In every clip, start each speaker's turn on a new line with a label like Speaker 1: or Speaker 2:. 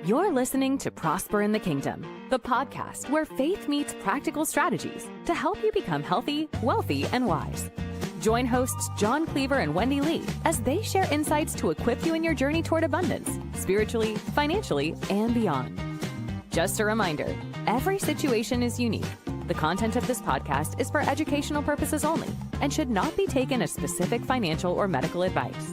Speaker 1: You're listening to Prosper in the Kingdom, the podcast where faith meets practical strategies to help you become healthy, wealthy, and wise. Join hosts John Cleaver and Wendy Lee as they share insights to equip you in your journey toward abundance, spiritually, financially, and beyond. Just a reminder, every situation is unique. The content of this podcast is for educational purposes only and should not be taken as specific financial or medical advice.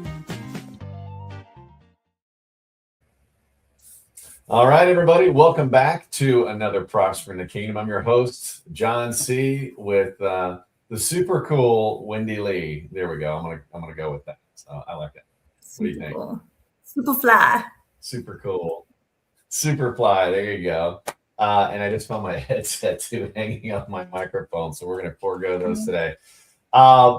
Speaker 2: All right, everybody, welcome back to another Prosper in the Kingdom. I'm your host, John C., with the super cool Wendy Lee. There we go. I'm gonna go with that. So I like it. What do you think?
Speaker 3: Cool. Super fly.
Speaker 2: Super cool. Super fly. There you go. And I just found my headset too hanging off my microphone, so we're gonna forego those today. Yeah,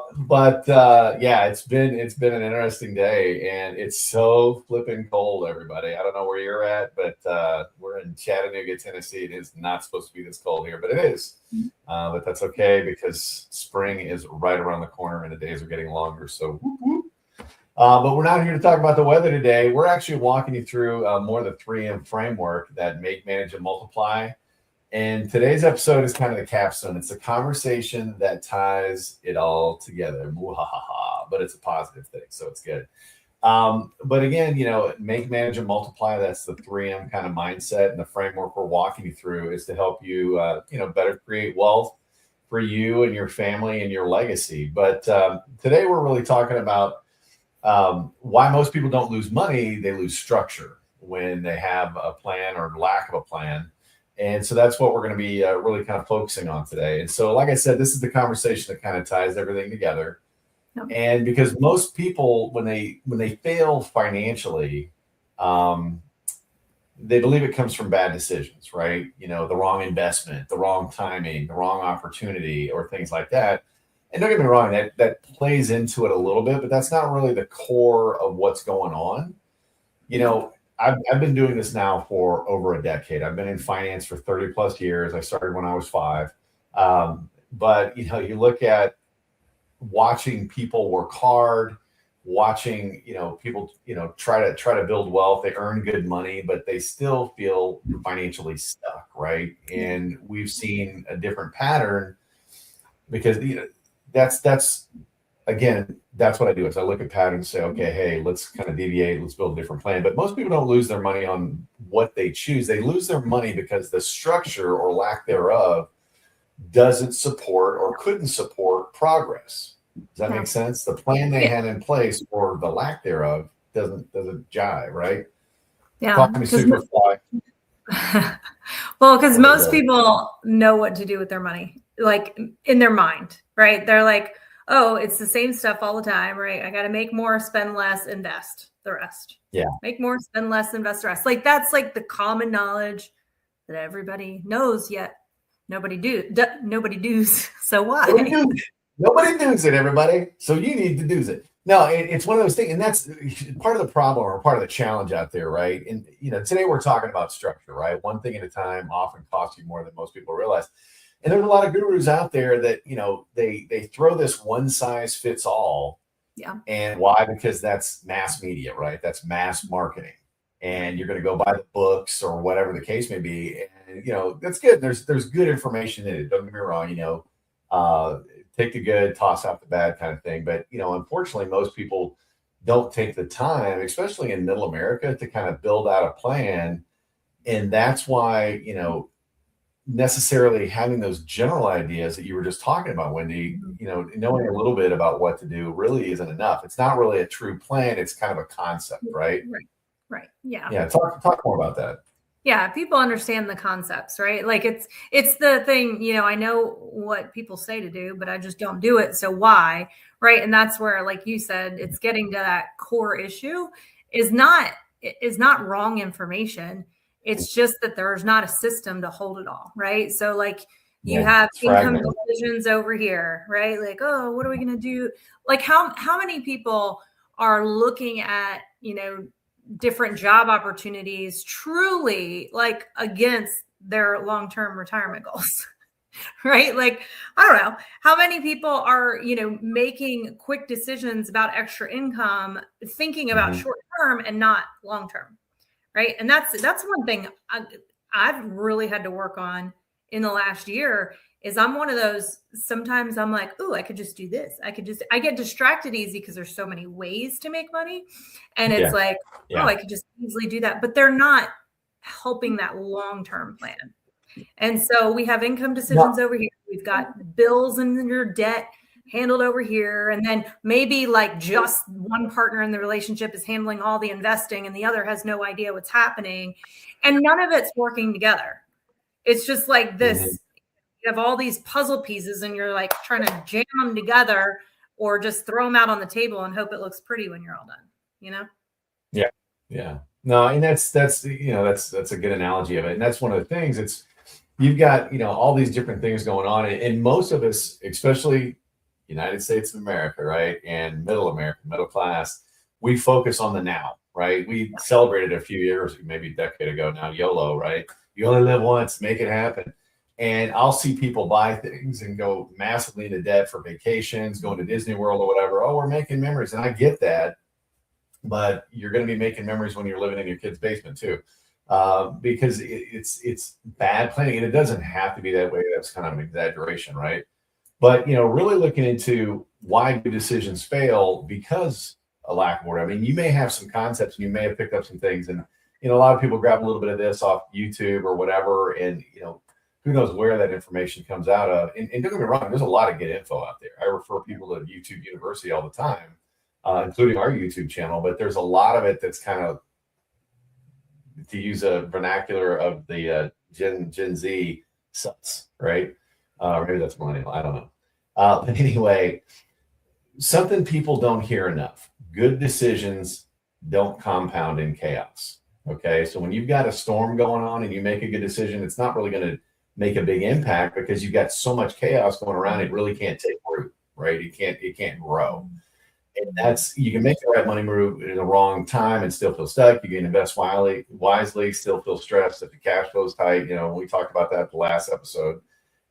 Speaker 2: it's been an interesting day, and it's so flipping cold, everybody. I don't know where you're at, but we're in Chattanooga, Tennessee. It is not supposed to be this cold here, but it is. But that's okay because spring is right around the corner and the days are getting longer. So, whoop, whoop. But we're not here to talk about the weather today. We're actually walking you through more of the 3M framework that make, manage, and multiply. And today's episode is kind of the capstone. It's a conversation that ties it all together. But it's a positive thing, so it's good. But again, make, manage, and multiply. That's the 3M kind of mindset. And the framework we're walking you through is to help you, better create wealth for you and your family and your legacy. But today we're really talking about why most people don't lose money. They lose structure when they have a plan or lack of a plan. And so that's what we're going to be really kind of focusing on today. And so, like I said, this is the conversation that kind of ties everything together. Yep. And because most people, when they fail financially, they believe it comes from bad decisions, right? The wrong investment, the wrong timing, the wrong opportunity, or things like that. And don't get me wrong, that plays into it a little bit, but that's not really the core of what's going on. I've been doing this now for over a decade. I've been in finance for 30 plus years. I started when I was 5. But you look at watching people work hard, watching, people, try to build wealth. They earn good money, but they still feel financially stuck, right? And we've seen a different pattern because, that's what I do is I look at patterns and say, okay, hey, let's kind of deviate. Let's build a different plan. But most people don't lose their money on what they choose. They lose their money because the structure or lack thereof doesn't support or couldn't support progress. Does that make sense? The plan they had in place or the lack thereof doesn't jive, right?
Speaker 3: Yeah.
Speaker 2: Talk to me, Superfly.
Speaker 3: Well, because most people know what to do with their money, like in their mind, right? They're like, oh, it's the same stuff all the time, right? I got to make more, spend less, invest the rest.
Speaker 2: Yeah.
Speaker 3: Make more, spend less, invest the rest. Like that's like the common knowledge that everybody knows, yet nobody does. So why?
Speaker 2: Nobody does it, everybody. So you need to do it. No, it's one of those things. And that's part of the problem or part of the challenge out there, right? And, today we're talking about structure, right? One thing at a time often costs you more than most people realize. And there's a lot of gurus out there that, they throw this one size fits all.
Speaker 3: Yeah. And
Speaker 2: why? Because that's mass media, right? That's mass marketing. And you're going to go buy the books or whatever the case may be. And, that's good. There's good information in it. Don't get me wrong, take the good, toss out the bad kind of thing. But, unfortunately, most people don't take the time, especially in middle America, to kind of build out a plan. And that's why, necessarily having those general ideas that you were just talking about, Wendy, knowing a little bit about what to do really isn't enough. It's not really a true plan. It's kind of a concept, right?
Speaker 3: Right. Yeah.
Speaker 2: Yeah. Talk more about that.
Speaker 3: Yeah. People understand the concepts, right? Like it's the thing, I know what people say to do, but I just don't do it. So why? Right. And that's where, like you said, it's getting to that core issue is not wrong information. It's just that there's not a system to hold it all, right? So like you have income decisions over here, right? Like, oh, what are we going to do? Like how many people are looking at, different job opportunities truly like against their long-term retirement goals, right? Like, I don't know how many people are, making quick decisions about extra income, thinking about short-term and not long-term. right? And that's one thing I've really had to work on in the last year is I'm one of those, sometimes I'm like, oh, I could just do this. I get distracted easy because there's so many ways to make money. And it's like, oh, I could just easily do that. But they're not helping that long-term plan. And so we have income decisions over here. We've got bills and your debt handled over here. And then maybe like just one partner in the relationship is handling all the investing and the other has no idea what's happening. And none of it's working together. It's just like this, you have all these puzzle pieces and you're like trying to jam them together or just throw them out on the table and hope it looks pretty when you're all done, you know?
Speaker 2: Yeah. Yeah. No, and that's a good analogy of it. And that's one of the things. You've got, all these different things going on. And most of us, especially United States of America, right? And middle class, we focus on the now, right? We celebrated a few years, maybe a decade ago now, YOLO, right? You only live once, make it happen. And I'll see people buy things and go massively into debt for vacations, going to Disney World or whatever. Oh, we're making memories. And I get that. But you're going to be making memories when you're living in your kid's basement too. Because it's bad planning, and it doesn't have to be that way. That's kind of an exaggeration, right? But really looking into why do decisions fail because a lack of order. I mean, you may have some concepts, and you may have picked up some things, and a lot of people grab a little bit of this off YouTube or whatever, and who knows where that information comes out of. And don't get me wrong, there's a lot of good info out there. I refer people to YouTube University all the time, including our YouTube channel, but there's a lot of it that's kind of, to use a vernacular of the Gen Z, sucks, right? Or maybe that's millennial. I don't know. But anyway, something people don't hear enough. Good decisions don't compound in chaos. Okay. So when you've got a storm going on and you make a good decision, it's not really going to make a big impact because you've got so much chaos going around. It really can't take root, right? It can't grow. And you can make the right money move in the wrong time and still feel stuck. You can invest wisely, still feel stressed if the cash flow is tight. We talked about that the last episode.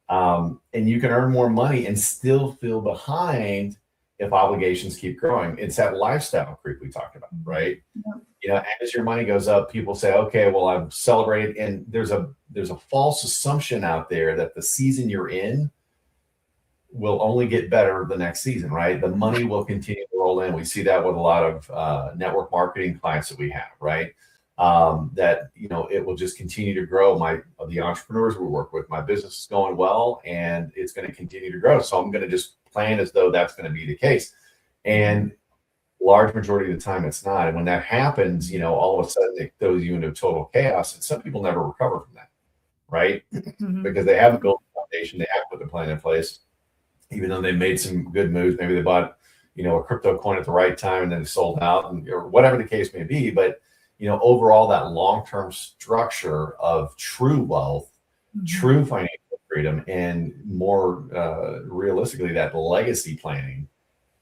Speaker 2: And you can earn more money and still feel behind if obligations keep growing. It's that lifestyle creep we talked about, right? As your money goes up, people say, okay, well, I've celebrated. And there's a false assumption out there that the season you're in will only get better the next season, right? The money will continue to roll in. We see that with a lot of network marketing clients that we have, right? That it will just continue to grow. The entrepreneurs we work with, my business is going well and it's going to continue to grow. So I'm going to just plan as though that's going to be the case. And large majority of the time it's not. And when that happens, all of a sudden it throws you into total chaos. And some people never recover from that, right? Because they haven't built a foundation, they haven't put the plan in place. Even though they made some good moves, maybe they bought, a crypto coin at the right time and then sold out, or whatever the case may be. But, overall, that long-term structure of true wealth, true financial freedom, and more realistically, that legacy planning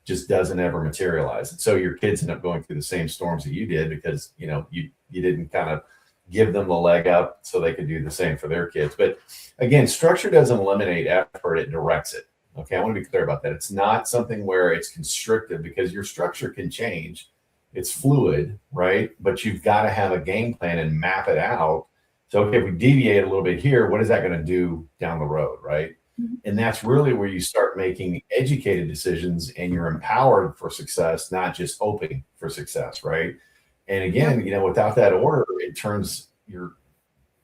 Speaker 2: just doesn't ever materialize. And so your kids end up going through the same storms that you did because, you didn't kind of give them the leg up so they could do the same for their kids. But again, structure doesn't eliminate effort, it directs it. Okay, I want to be clear about that. It's not something where it's constrictive because your structure can change. It's fluid, right? But you've got to have a game plan and map it out. So, okay, if we deviate a little bit here, what is that going to do down the road, right? And that's really where you start making educated decisions and you're empowered for success, not just hoping for success, right? And again, without that order,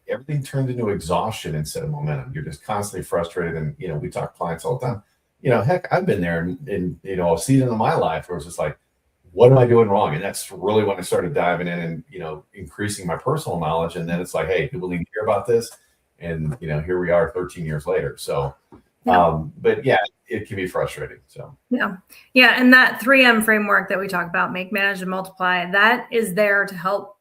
Speaker 2: everything turns into exhaustion instead of momentum. You're just constantly frustrated. And, we talk to clients all the time. Heck, I've been there in a season of my life where it's just like, what am I doing wrong? And that's really when I started diving in and, increasing my personal knowledge. And then it's like, hey, people need to hear about this. And, here we are 13 years later. So, but yeah, it can be frustrating. So,
Speaker 3: yeah. And that 3M framework that we talk about, make, manage, and multiply, that is there to help,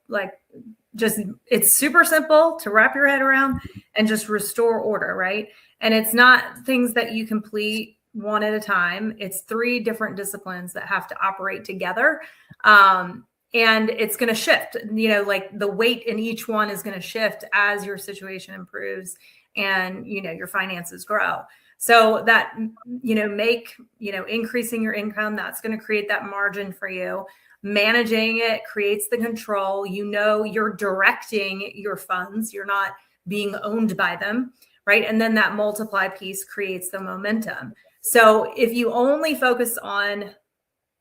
Speaker 3: it's super simple to wrap your head around and just restore order, right? And it's not things that you complete one at a time. It's 3 different disciplines that have to operate together. And it's going to shift, the weight in each one is going to shift as your situation improves and, your finances grow. So that, increasing your income, that's going to create that margin for you. managing it creates the control. You know, you're directing your funds. You're not being owned by them, right? And then that multiply piece creates the momentum. So if you only focus on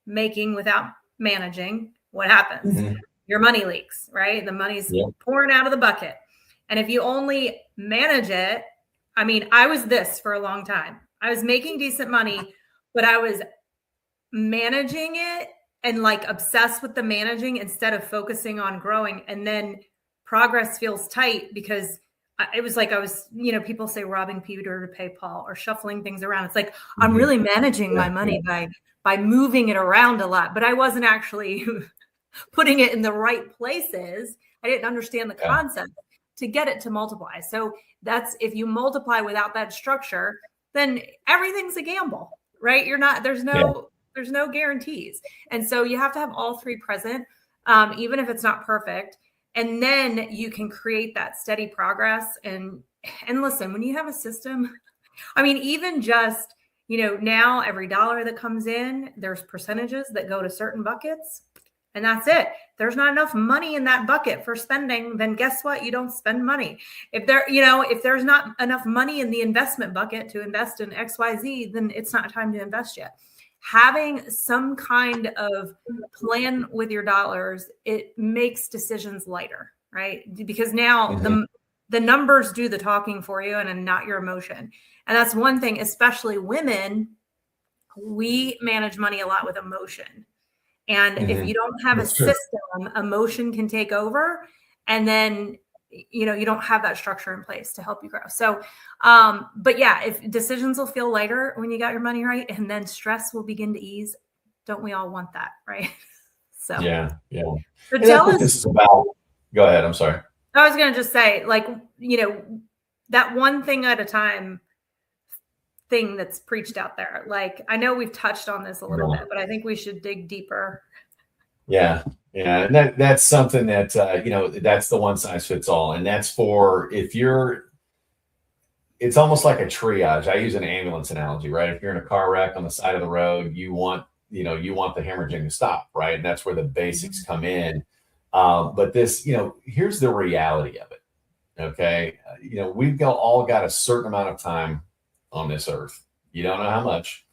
Speaker 3: making without managing, what happens?
Speaker 2: Mm-hmm.
Speaker 3: Your money leaks, right? The money's pouring out of the bucket. And if you only manage it, I mean, I was this for a long time. I was making decent money, but I was managing it and like obsessed with the managing instead of focusing on growing. And then progress feels tight because it was like I was, people say robbing Peter to pay Paul or shuffling things around. It's like, I'm really managing my money by moving it around a lot, but I wasn't actually putting it in the right places. I didn't understand the concept to get it to multiply. So that's, if you multiply without that structure, then everything's a gamble, right? There's no guarantees. And so you have to have all three present, even if it's not perfect. And then you can create that steady progress. And listen, when you have a system, I mean, even just, now every dollar that comes in, there's percentages that go to certain buckets. And that's it. There's not enough money in that bucket for spending, then guess what? You don't spend money. If there's not enough money in the investment bucket to invest in XYZ, then it's not time to invest yet. Having some kind of plan with your dollars, it makes decisions lighter, right? Because now the numbers do the talking for you and not your emotion. And that's one thing, especially women, we manage money a lot with emotion. And if you don't have a system, emotion can take over. And then, you don't have that structure in place to help you grow. So, but yeah, if decisions will feel lighter when you got your money right, and then stress will begin to ease. Don't we all want that? Right. So,
Speaker 2: yeah.
Speaker 3: So tell us,
Speaker 2: this is about, go ahead. I'm sorry.
Speaker 3: I was going to just say, like, that one thing at a time thing that's preached out there. Like, I know we've touched on this a little bit, but I think we should dig deeper.
Speaker 2: Yeah. And that's something that, that's the one size fits all. And that's for, it's almost like a triage. I use an ambulance analogy, right? If you're in a car wreck on the side of the road, you want the hemorrhaging to stop, right? And that's where the basics come in. But this, here's the reality of it. Okay. We've all got a certain amount of time on this earth. You don't know how much.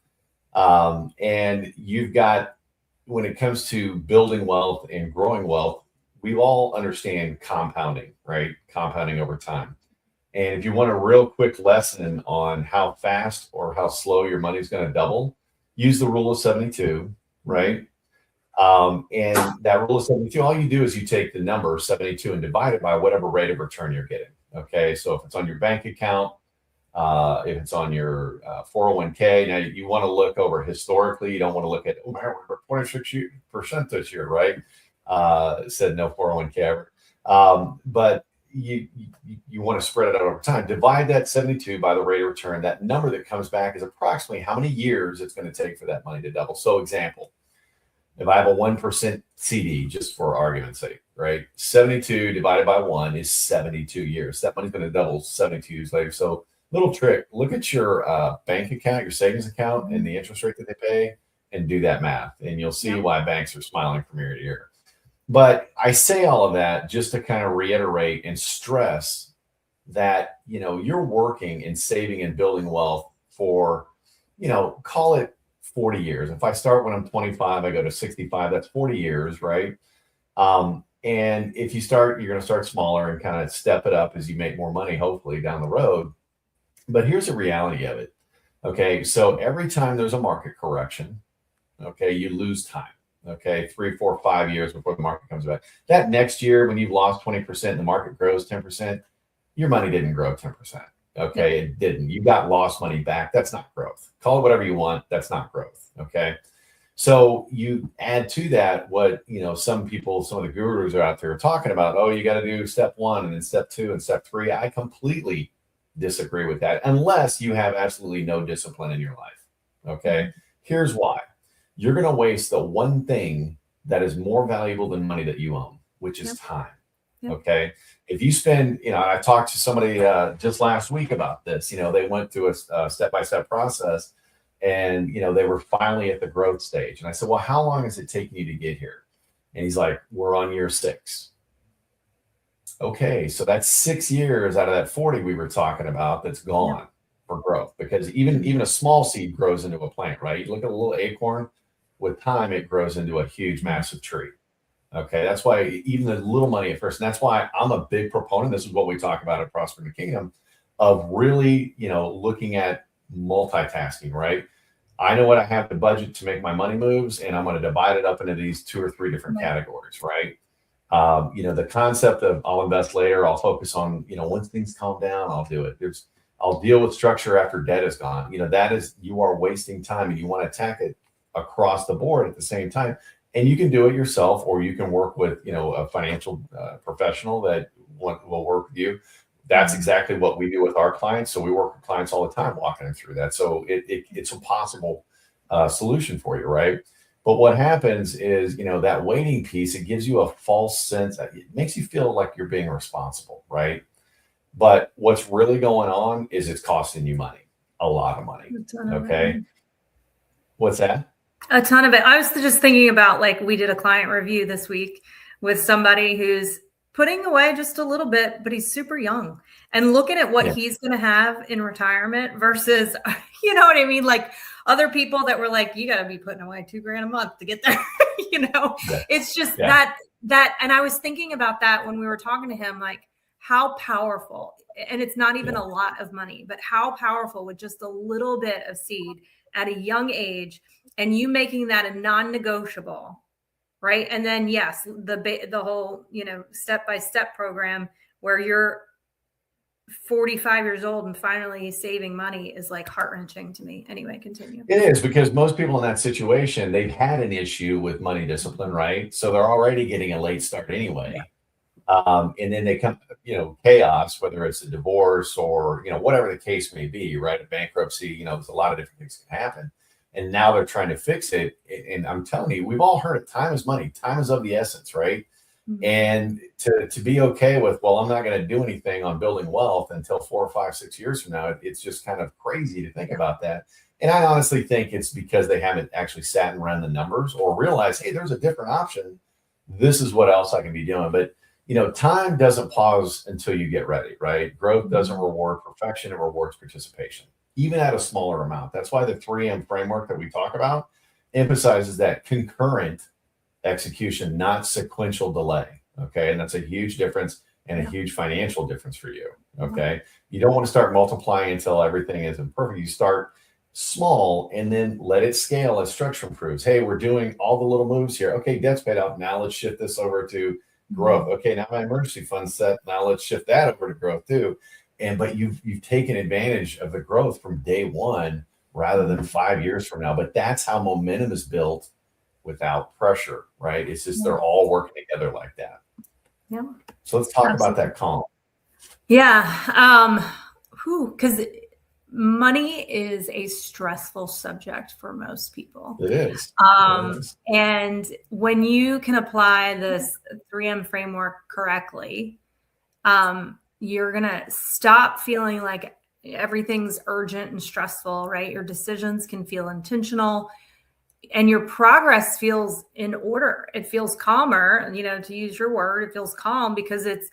Speaker 2: And you've got, when it comes to building wealth and growing wealth, we all understand compounding, right? Compounding over time. And if you want a real quick lesson on how fast or how slow your money's going to double, use the rule of 72, right? And that rule of 72, all you do is you take the number 72 and divide it by whatever rate of return you're getting. Okay. So if it's on your bank account, if it's on your 401k, now you want to look over historically. You don't want to look at, oh man, we're 26% this year, right? Said no 401k ever. But you want to spread it out over time. Divide that 72 by the rate of return. That number that comes back is approximately how many years it's going to take for that money to double. So example, if I have a 1% CD, just for argument's sake, right? 72 divided by 1 is 72 years. That money's going to double 72 years later. So little trick, look at your bank account, your savings account, and the interest rate that they pay, and do that math. And you'll see why banks are smiling from year to year. But I say all of that just to kind of reiterate and stress that, you're working and saving and building wealth for, call it 40 years. If I start when I'm 25, I go to 65, that's 40 years, right? And if you're going to start smaller and kind of step it up as you make more money, hopefully down the road. But here's the reality of it. Okay. So every time there's a market correction, okay, you lose time. Okay. 3, 4, 5 years before the market comes back. That next year, when you've lost 20% and the market grows 10%, your money didn't grow 10%. Okay. It didn't. You got lost money back. That's not growth. Call it whatever you want. That's not growth. Okay. So you add to that what, some of the gurus are out there talking about. Oh, you got to do step 1 and then step 2 and step 3. I completely disagree with that unless you have absolutely no discipline in your life. Okay. Here's why. You're going to waste the one thing that is more valuable than money that you own, which is time. Okay. If you spend, I talked to somebody just last week about this, they went through a step-by-step process and, they were finally at the growth stage. And I said, well, how long is it taking you to get here? And he's like, we're on year 6. Okay, so that's 6 years out of that 40 we were talking about that's gone for growth, because even a small seed grows into a plant, right? You look at a little acorn, with time it grows into a huge, massive tree. Okay, that's why even the little money at first, and that's why I'm a big proponent. This is what we talk about at Prosper in the Kingdom, of really, looking at multitasking, right? I know what I have to budget to make my money moves, and I'm going to divide it up into these 2 or 3 different categories, right? The concept of I'll invest later, I'll focus on, once things calm down, I'll do it. I'll deal with structure after debt is gone. That is, you are wasting time, and you want to attack it across the board at the same time. And you can do it yourself, or you can work with, a financial professional that will work with you. That's exactly what we do with our clients. So we work with clients all the time, walking them through that. So it's a possible solution for you, right? But what happens is, that waiting piece, it gives you a false sense. It makes you feel like you're being responsible, right? But what's really going on is it's costing you money, a lot of money. Okay. What's that?
Speaker 3: A ton of it. I was just thinking about, like, we did a client review this week with somebody who's putting away just a little bit, but he's super young, and looking at what he's going to have in retirement versus, you know what I mean? Like other people that were like, you got to be putting away $2,000 a month to get there. It's just that, and I was thinking about that when we were talking to him, like how powerful, and it's not even a lot of money, but how powerful with just a little bit of seed at a young age, and you making that a non-negotiable, right? And then yes, the whole, step-by-step program where you're 45 years old and finally saving money is like heart-wrenching to me. Anyway, continue.
Speaker 2: It is, because most people in that situation, they've had an issue with money discipline, right? So they're already getting a late start anyway. And then they come, chaos, whether it's a divorce or, whatever the case may be, right? A bankruptcy, there's a lot of different things can happen. And now they're trying to fix it. And I'm telling you, we've all heard it. Time is money. Time is of the essence, right? Mm-hmm. And to be okay with, well, I'm not going to do anything on building wealth until 4 or 5, 6 years from now. It's just kind of crazy to think about that. And I honestly think it's because they haven't actually sat and run the numbers or realized, hey, there's a different option. This is what else I can be doing. But time doesn't pause until you get ready, right? Growth doesn't reward perfection. It rewards participation, even at a smaller amount. That's why the 3M framework that we talk about emphasizes that concurrent execution, not sequential delay. Okay. And that's a huge difference and a huge financial difference for you. Okay. You don't want to start multiplying until everything isn't perfect. You start small and then let it scale as structure improves. Hey, we're doing all the little moves here. Okay. Debt's paid out. Now let's shift this over to growth. Okay, now my emergency fund's set. Now let's shift that over to growth too. But you've taken advantage of the growth from day one rather than 5 years from now. But that's how momentum is built without pressure, right? It's just they're all working together like that. Yeah. So let's talk about that calm.
Speaker 3: Yeah. Because money is a stressful subject for most people.
Speaker 2: It is.
Speaker 3: And when you can apply this 3M framework correctly, you're going to stop feeling like everything's urgent and stressful, right? Your decisions can feel intentional and your progress feels in order. It feels calmer, to use your word, it feels calm because it's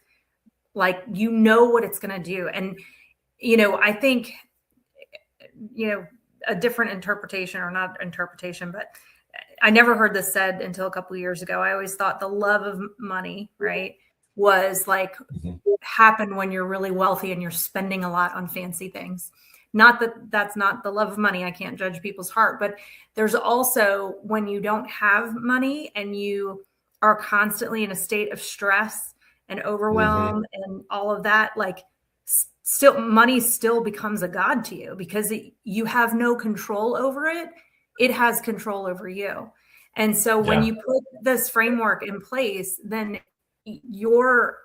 Speaker 3: like, what it's going to do. And, I think, a different interpretation, or not interpretation, but I never heard this said until a couple of years ago. I always thought the love of money, right, was like happen when you're really wealthy and you're spending a lot on fancy things. Not that that's not the love of money. I can't judge people's heart, but there's also when you don't have money and you are constantly in a state of stress and overwhelm and all of that, like still money still becomes a god to you because you have no control over it. It has control over you. And so when you put this framework in place, then your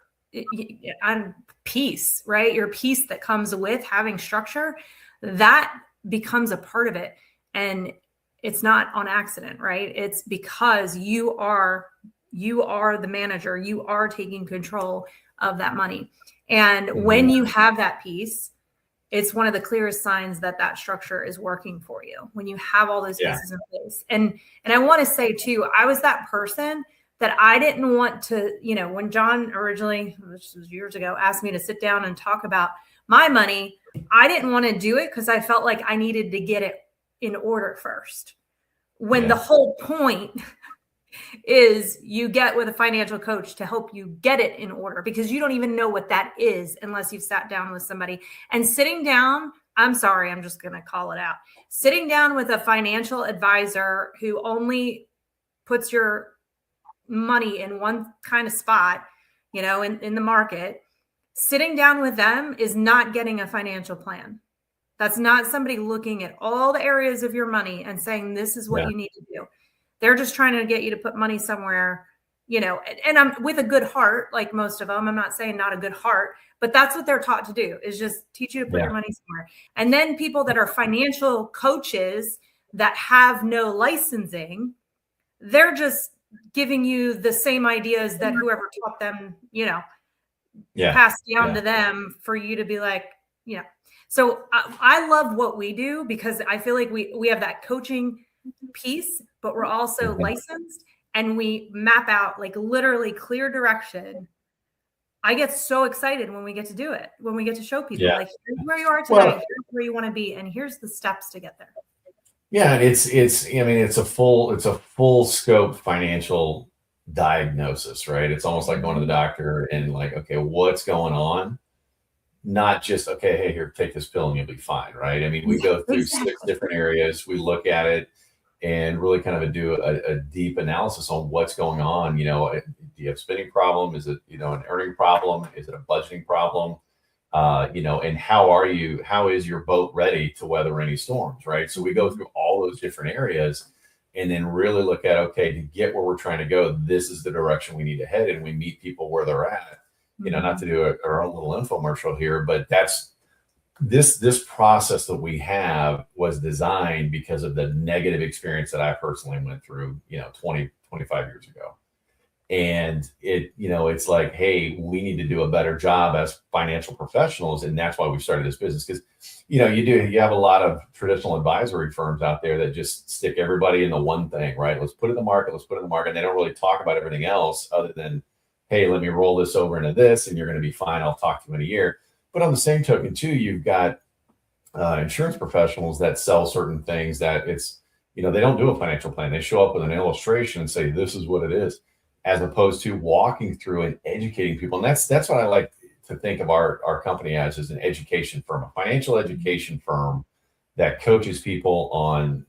Speaker 3: peace, right? Your peace that comes with having structure, that becomes a part of it. And it's not on accident, right? It's because you are the manager. You are taking control of that money. And when you have that peace, it's one of the clearest signs that that structure is working for you when you have all those pieces in place. And I want to say too, I was that person that I didn't want to, when John originally, which was years ago, asked me to sit down and talk about my money, I didn't want to do it because I felt like I needed to get it in order first. When the whole point is you get with a financial coach to help you get it in order, because you don't even know what that is unless you've sat down with somebody. And sitting down, I'm sorry, I'm just going to call it out. Sitting down with a financial advisor who only puts your money in one kind of spot, in the market, sitting down with them is not getting a financial plan. That's not somebody looking at all the areas of your money and saying, this is what you need to do. They're just trying to get you to put money somewhere, and I'm with a good heart, like most of them. I'm not saying not a good heart, but that's what they're taught to do, is just teach you to put your money somewhere. And then people that are financial coaches that have no licensing, they're just giving you the same ideas that whoever taught them, passed down to them for you to be like, So I love what we do, because I feel like we have that coaching piece, but we're also licensed, and we map out like literally clear direction. I get so excited when we get to do it, when we get to show people like, here's where you are today, here's where you want to be, and here's the steps to get there.
Speaker 2: Yeah, it's a full scope financial diagnosis, right? It's almost like going to the doctor and like, okay, what's going on? Not just, okay, hey, here, take this pill and you'll be fine, right? I mean, we go through 6 different areas. We look at it and really kind of do a deep analysis on what's going on. Do you have a spending problem? Is it, an earning problem? Is it a budgeting problem? And how is your boat ready to weather any storms, right? So we go through all those different areas and then really look at, okay, to get where we're trying to go, this is the direction we need to head. And we meet people where they're at, not to do our own little infomercial here, but that's this process that we have was designed because of the negative experience that I personally went through, 20, 25 years ago. And it's like, hey, we need to do a better job as financial professionals. And that's why we started this business. Because, you have a lot of traditional advisory firms out there that just stick everybody into one thing, right? Let's put it in the market. And they don't really talk about everything else other than, hey, let me roll this over into this and you're going to be fine. I'll talk to you in a year. But on the same token, too, you've got insurance professionals that sell certain things that it's, they don't do a financial plan. They show up with an illustration and say, this is what it is, as opposed to walking through and educating people. And that's what I like to think of our company as an education firm, a financial education firm that coaches people on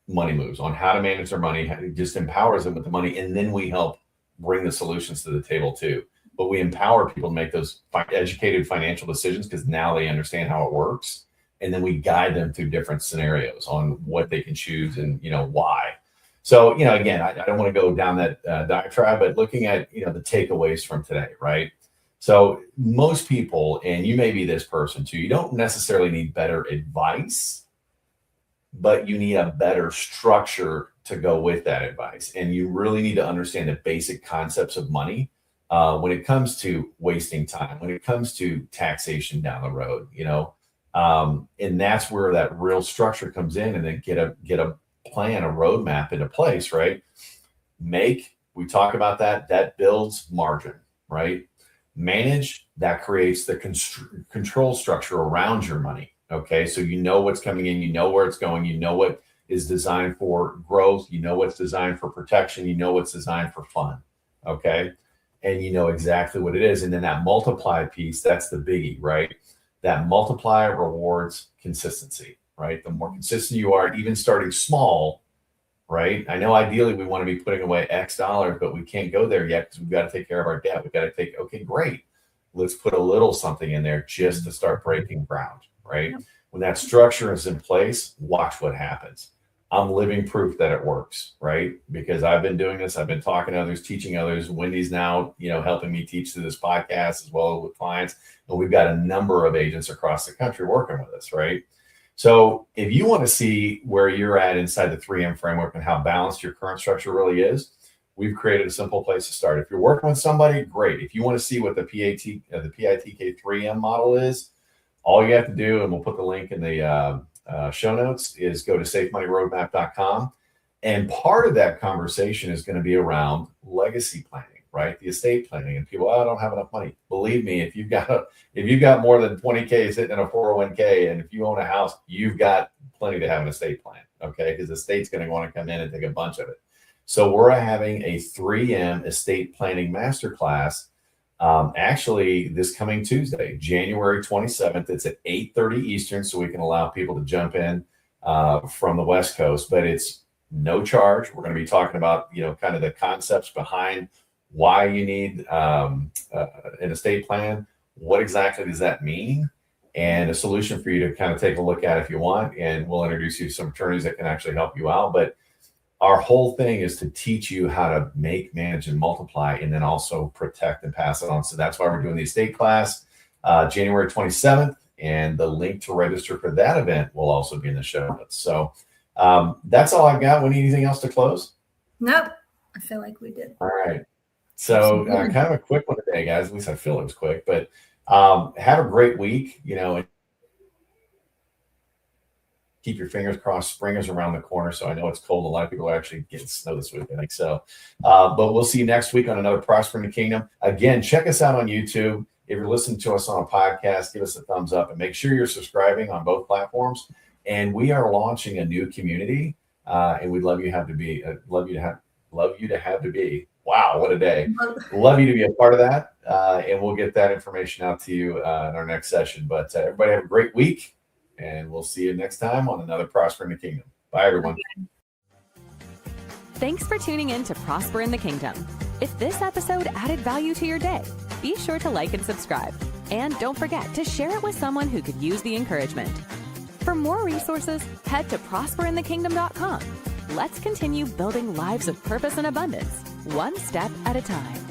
Speaker 2: money moves, on how to manage their money, just empowers them with the money. And then we help bring the solutions to the table too. But we empower people to make those educated financial decisions because now they understand how it works. And then we guide them through different scenarios on what they can choose and, why. So, again, I don't want to go down that diatribe, but looking at, the takeaways from today, right? So most people, and you may be this person too, you don't necessarily need better advice, but you need a better structure to go with that advice. And you really need to understand the basic concepts of money when it comes to wasting time, when it comes to taxation down the road, and that's where that real structure comes in, and then get a plan, a roadmap into place, right? We talk about that builds margin, right? Manage, that creates the control structure around your money. Okay. So what's coming in, where it's going, what is designed for growth, what's designed for protection, what's designed for fun. Okay. And exactly what it is. And then that multiply piece, that's the biggie, right? That multiply rewards consistency, right? The more consistent you are, even starting small, right? I know ideally we want to be putting away X dollars, but we can't go there yet because we've got to take care of our debt. We've got to okay, great. Let's put a little something in there just to start breaking ground, right? Yep. When that structure is in place, watch what happens. I'm living proof that it works, right? Because I've been doing this. I've been talking to others, teaching others. Wendy's now, helping me teach through this podcast as well as with clients. And we've got a number of agents across the country working with us, right? So if you want to see where you're at inside the 3M framework and how balanced your current structure really is, we've created a simple place to start. If you're working with somebody, great. If you want to see what the PITK 3M model is, all you have to do, and we'll put the link in the show notes, is go to safemoneyroadmap.com And part of that conversation is going to be around legacy planning, right? The estate planning. And people, oh, I don't have enough money. Believe me, if you've got more than 20K sitting in a 401k, and if you own a house, you've got plenty to have an estate plan, okay? Because the state's going to want to come in and take a bunch of it. So we're having a 3M estate planning masterclass actually this coming Tuesday, January 27th. It's at 8:30 Eastern, so we can allow people to jump in from the West Coast, but it's no charge. We're going to be talking about, kind of the concepts behind why you need an estate plan. What exactly does that mean? And a solution for you to kind of take a look at if you want. And we'll introduce you to some attorneys that can actually help you out. But our whole thing is to teach you how to make, manage, and multiply, and then also protect and pass it on. So that's why we're doing the estate class January 27th. And the link to register for that event will also be in the show notes. So that's all I've got. Wendy, anything else to close?
Speaker 3: Nope. I feel like we did.
Speaker 2: All right. So kind of a quick one today, guys. At least I feel it was quick. But have a great week. Keep your fingers crossed. Spring is around the corner. So I know it's cold. A lot of people are actually getting snow this week, I think. So, but we'll see you next week on another Prosper in the Kingdom. Again, check us out on YouTube. If you're listening to us on a podcast, give us a thumbs up and make sure you're subscribing on both platforms. And we are launching a new community, and we'd love you to have to be. Wow, what a day! Love you to be a part of that, and we'll get that information out to you in our next session. But everybody have a great week, and we'll see you next time on another Prosper in the Kingdom. Bye, everyone.
Speaker 1: Thanks for tuning in to Prosper in the Kingdom. If this episode added value to your day, be sure to like and subscribe. And don't forget to share it with someone who could use the encouragement. For more resources, head to prosperinthekingdom.com. Let's continue building lives of purpose and abundance, one step at a time.